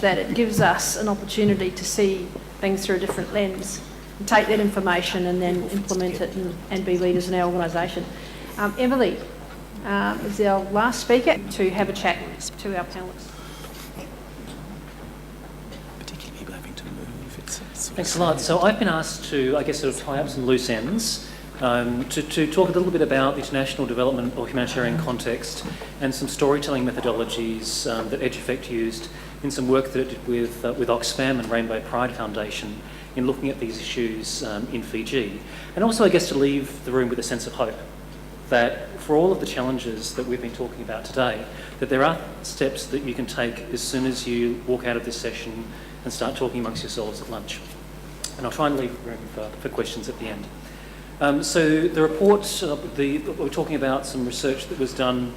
that it gives us an opportunity to see things through a different lens, and take that information and then implement it and be leaders in our organisation. Emily is our last speaker to have a chat to our panellists. Particularly people having to move. Thanks a lot. So I've been asked to, sort of tie up some loose ends, to talk a little bit about the international development or humanitarian context and some storytelling methodologies that EduFect used in some work that it did with Oxfam and Rainbow Pride Foundation in looking at these issues in Fiji. And also, I guess, to leave the room with a sense of hope that for all of the challenges that we've been talking about today, that there are steps that you can take as soon as you walk out of this session and start talking amongst yourselves at lunch. And I'll try and leave room for questions at the end. So the report, we're talking about some research that was done,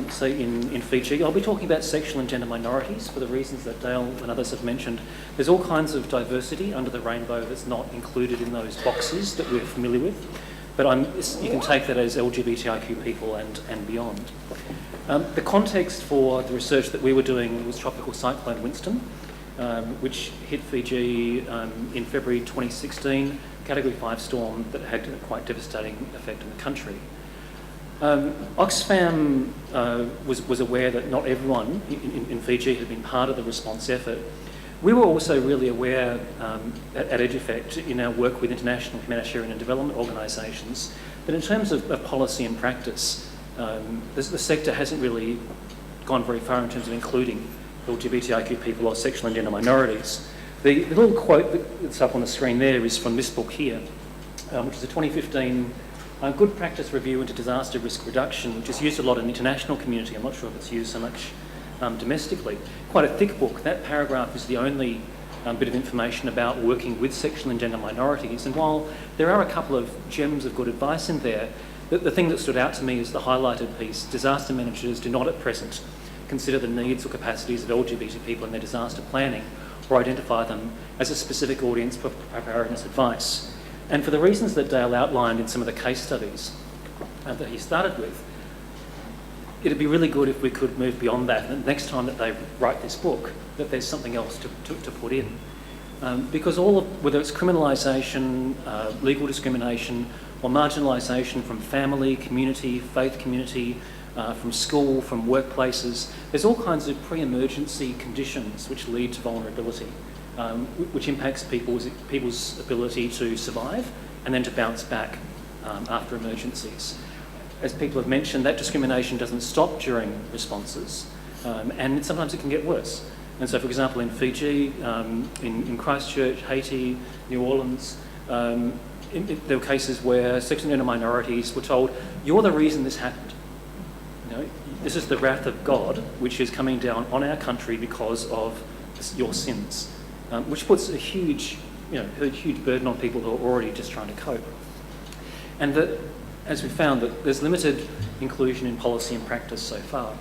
say in Fiji. I'll be talking about sexual and gender minorities for the reasons that Dale and others have mentioned. There's all kinds of diversity under the rainbow that's not included in those boxes that we're familiar with. But you can take that as LGBTIQ people and beyond. The context for the research that we were doing was Tropical Cyclone Winston, which hit Fiji in February 2016, Category 5 storm that had a quite devastating effect on the country. Oxfam was aware that not everyone in Fiji had been part of the response effort. We were also really aware at EduFect in our work with international humanitarian and development organisations that in terms of policy and practice, the sector hasn't really gone very far in terms of including LGBTIQ people or sexual and gender minorities. The little quote that's up on the screen there is from this book here, which is a 2015 Good Practice Review into Disaster Risk Reduction, which is used a lot in the international community. I'm not sure if it's used so much domestically. Quite a thick book. That paragraph is the only bit of information about working with sexual and gender minorities. And while there are a couple of gems of good advice in there, the thing that stood out to me is the highlighted piece. Disaster managers do not at present consider the needs or capacities of LGBT people in their disaster planning or identify them as a specific audience for preparedness advice. And for the reasons that Dale outlined in some of the case studies that he started with, it'd be really good if we could move beyond that, and next time that they write this book, that there's something else to put in. Because whether it's criminalisation, legal discrimination, or marginalisation from family, community, faith community, from school, from workplaces, there's all kinds of pre-emergency conditions which lead to vulnerability, which impacts people's ability to survive and then to bounce back after emergencies. As people have mentioned, that discrimination doesn't stop during responses, and sometimes it can get worse. And so, for example, in Fiji, in Christchurch, Haiti, New Orleans, there were cases where sexual and gender minorities were told, "You're the reason this happened. You know, this is the wrath of God, which is coming down on our country because of your sins," which puts a huge burden on people who are already just trying to cope. And that, as we found, that there's limited inclusion in policy and practice so far.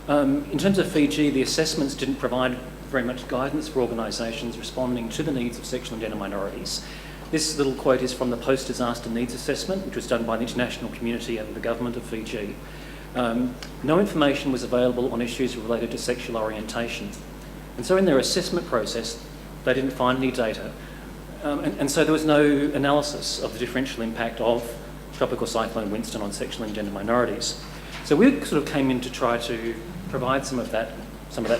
In terms of Fiji, the assessments didn't provide very much guidance for organisations responding to the needs of sexual and gender minorities. This little quote is from the Post-Disaster Needs Assessment, which was done by the international community and the government of Fiji. No information was available on issues related to sexual orientation. And so in their assessment process, they didn't find any data. And so there was no analysis of the differential impact of Tropical Cyclone Winston on sexual and gender minorities. So we sort of came in to try to provide some of that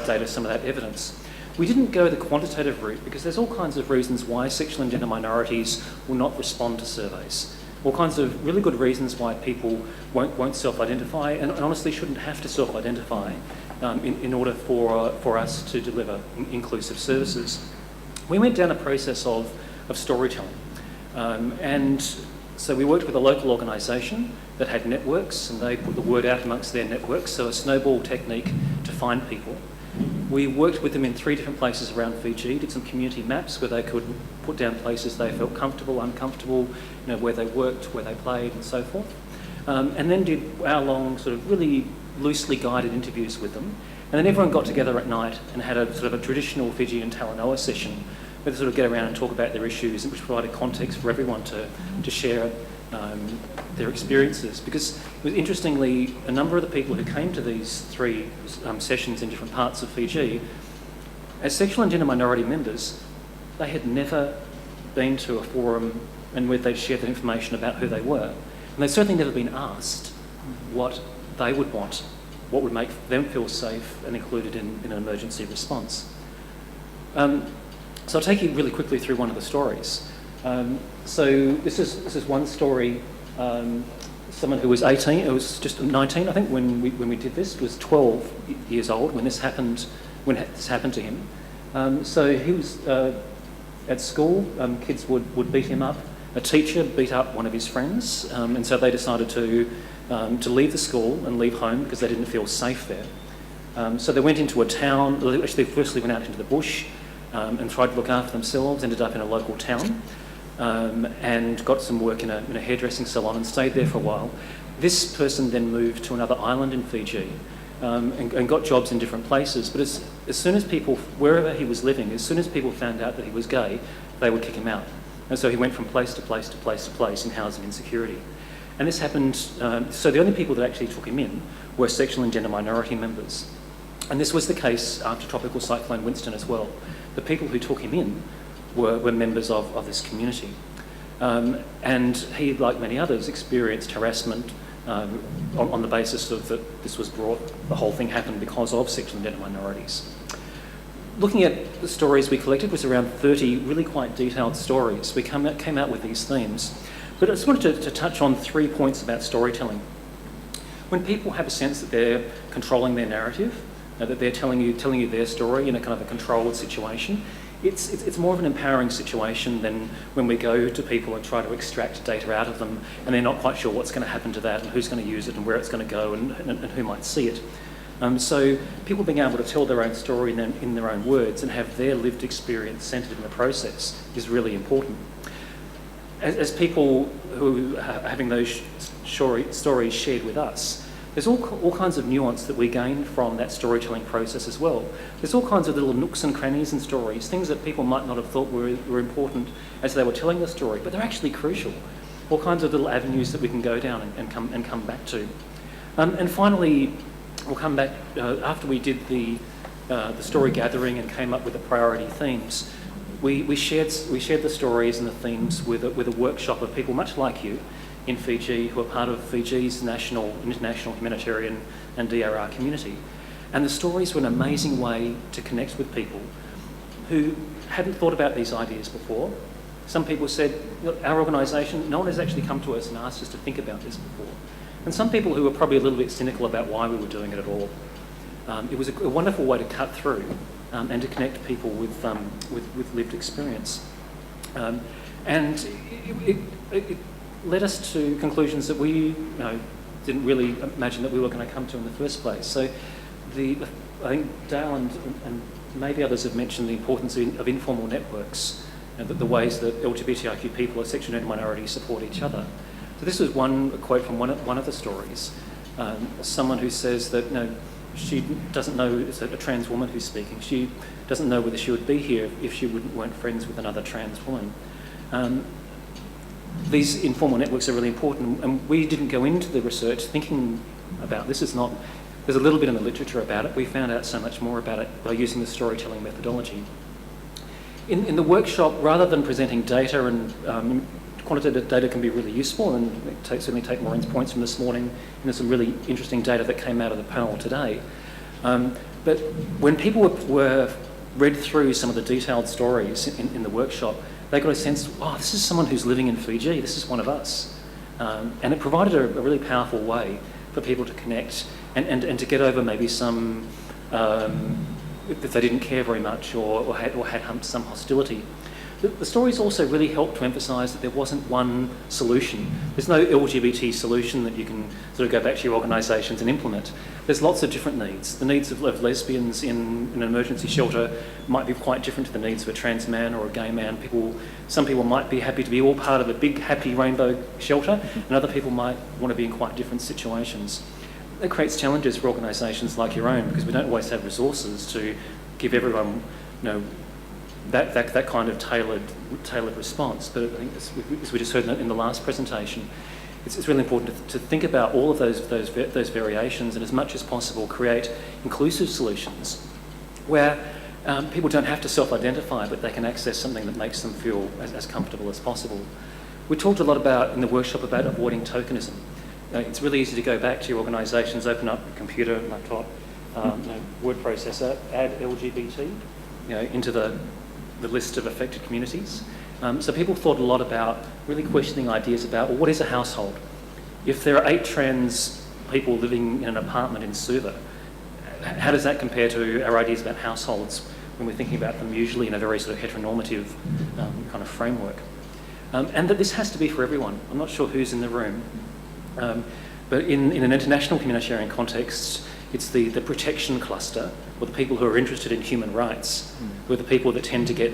data, some of that evidence. We didn't go the quantitative route because there's all kinds of reasons why sexual and gender minorities will not respond to surveys. All kinds of really good reasons why people won't self-identify and honestly shouldn't have to self-identify in order for us to deliver inclusive services. We went down a process of storytelling. And so we worked with a local organisation that had networks, and they put the word out amongst their networks, so a snowball technique to find people. We worked with them in 3 different places around Fiji, did some community maps where they could put down places they felt comfortable, uncomfortable, where they worked, where they played and so forth. And then did hour-long sort of really loosely guided interviews with them. And then everyone got together at night and had a sort of a traditional Fijian Talanoa session where they sort of get around and talk about their issues, which provided context for everyone to share their experiences. Because interestingly, a number of the people who came to these 3 sessions in different parts of Fiji as sexual and gender minority members, they had never been to a forum and where they'd shared that information about who they were. And they'd certainly never been asked what they would want, what would make them feel safe and included in an emergency response. So I'll take you really quickly through one of the stories. So this is one story. Someone who was 18, it was just 19, I think, when we did this, was 12 years old when this happened to him. So he was at school. Kids would beat him up. A teacher beat up one of his friends, and so they decided to leave the school and leave home because they didn't feel safe there. So they went into a town. Actually, they firstly went out into the bush and tried to look after themselves. Ended up in a local town. And got some work in a hairdressing salon and stayed there for a while. This person then moved to another island in Fiji and got jobs in different places. But as soon as people, wherever he was living, as soon as people found out that he was gay, they would kick him out. And so he went from place to place to place to place in housing insecurity. And this happened, so the only people that actually took him in were sexual and gender minority members. And this was the case after Tropical Cyclone Winston as well. The people who took him in were members of this community. And he, like many others, experienced harassment on the basis of that this was the whole thing happened because of sexual and gender minorities. Looking at the stories we collected was around 30 really quite detailed stories. We came out with these themes. But I just wanted to touch on 3 points about storytelling. When people have a sense that they're controlling their narrative, that they're telling you their story in a kind of a controlled situation, it's more of an empowering situation than when we go to people and try to extract data out of them and they're not quite sure what's going to happen to that and who's going to use it and where it's going to go and who might see it. So people being able to tell their own story in their own words and have their lived experience centred in the process is really important. As people who are having those stories shared with us, there's all kinds of nuance that we gain from that storytelling process as well. There's all kinds of little nooks and crannies in stories, things that people might not have thought were important as they were telling the story, but they're actually crucial. All kinds of little avenues that we can go down and come back to. And finally, we'll come back after we did the story gathering and came up with the priority themes. We shared the stories and the themes with a workshop of people much like you in Fiji who are part of Fiji's national and international humanitarian and DRR community. And the stories were an amazing way to connect with people who hadn't thought about these ideas before. Some people said, look, our organisation, no one has actually come to us and asked us to think about this before. And some people who were probably a little bit cynical about why we were doing it at all. It was a wonderful way to cut through and to connect people with lived experience. And it led us to conclusions that we didn't really imagine that we were going to come to in the first place. So I think Dale and maybe others have mentioned the importance of informal networks and the ways that LGBTIQ people or sexual and gender minorities support each other. So this was one quote from one of the stories. Someone who says that she doesn't know, it's a trans woman who's speaking, she doesn't know whether she would be here if she weren't friends with another trans woman. These informal networks are really important, and we didn't go into the research thinking about this. There's a little bit in the literature about it. We found out so much more about it by using the storytelling methodology. In the workshop, rather than presenting data, and quantitative data can be really useful, and certainly take Maureen's points from this morning, and there's some really interesting data that came out of the panel today. But when people were read through some of the detailed stories in the workshop, they got a sense, oh, this is someone who's living in Fiji, this is one of us. And it provided a really powerful way for people to connect and to get over maybe some, if they didn't care very much or had some hostility. The stories also really helped to emphasise that there wasn't one solution. There's no LGBT solution that you can sort of go back to your organisations and implement. There's lots of different needs. The needs of lesbians in an emergency shelter might be quite different to the needs of a trans man or a gay man. Some people might be happy to be all part of a big happy rainbow shelter, and other people might want to be in quite different situations. That creates challenges for organisations like your own, because we don't always have resources to give everyone, that kind of tailored response. But I think, as we just heard in the last presentation, it's really important to think about all of those variations and, as much as possible, create inclusive solutions where People don't have to self-identify, but they can access something that makes them feel as comfortable as possible. We talked a lot in the workshop about avoiding tokenism. It's really easy to go back to your organisations, open up a computer, laptop, word processor, add LGBT into the list of affected communities. So people thought a lot about really questioning ideas about, well, what is a household? If there are 8 trans people living in an apartment in Suva, how does that compare to our ideas about households when we're thinking about them usually in a very sort of heteronormative kind of framework? And that this has to be for everyone. I'm not sure who's in the room, but in an international communitarian context, it's the protection cluster, or the people who are interested in human rights, who are the people that tend to get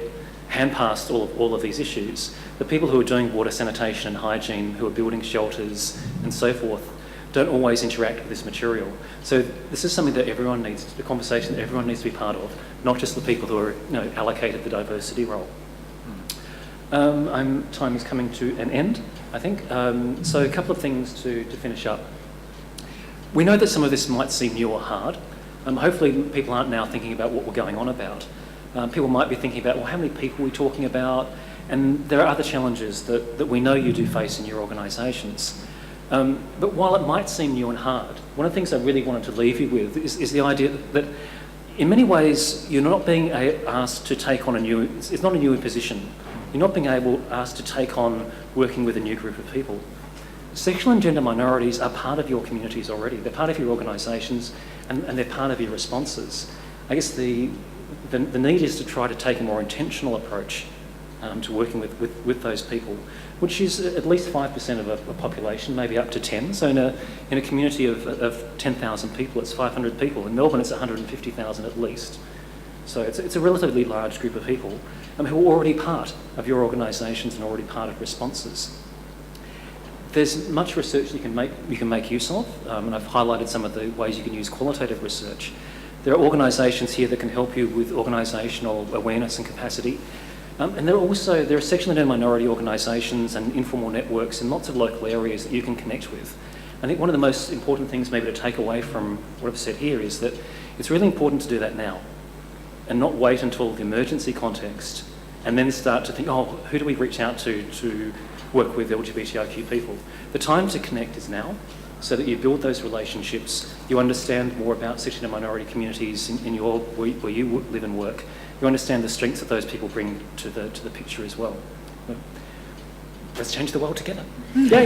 hand-passed all of these issues. The people who are doing water sanitation and hygiene, who are building shelters and so forth, don't always interact with this material. So this is something that everyone needs, a conversation that everyone needs to be part of, not just the people who are allocated the diversity role. Time is coming to an end, I think. So a couple of things to finish up. We know that some of this might seem new or hard. Hopefully people aren't now thinking about what we're going on about. People might be thinking about, well, how many people are we talking about? And there are other challenges that we know you do face in your organisations. But while it might seem new and hard, one of the things I really wanted to leave you with is the idea that in many ways you're not being asked to take on it's not a new position. You're not being asked to take on working with a new group of people. Sexual and gender minorities are part of your communities already. They're part of your organisations and they're part of your responses. I guess the need is to try to take a more intentional approach to working with those people, which is at least 5% of a population, maybe up to 10. So in a community of 10,000 people, it's 500 people. In Melbourne, it's 150,000 at least. So it's a relatively large group of people who are already part of your organisations and already part of responses. There's much research you can make use of, and I've highlighted some of the ways you can use qualitative research. There are organisations here that can help you with organisational awareness and capacity. And there are sexual and gender minority organisations and informal networks in lots of local areas that you can connect with. I think one of the most important things maybe to take away from what I've said here is that it's really important to do that now and not wait until the emergency context and then start to think, oh, who do we reach out to work with LGBTIQ people? The time to connect is now, so that you build those relationships, you understand more about sexual and minority communities where you live and work. You understand the strengths that those people bring to the picture as well. Let's change the world together. Yay!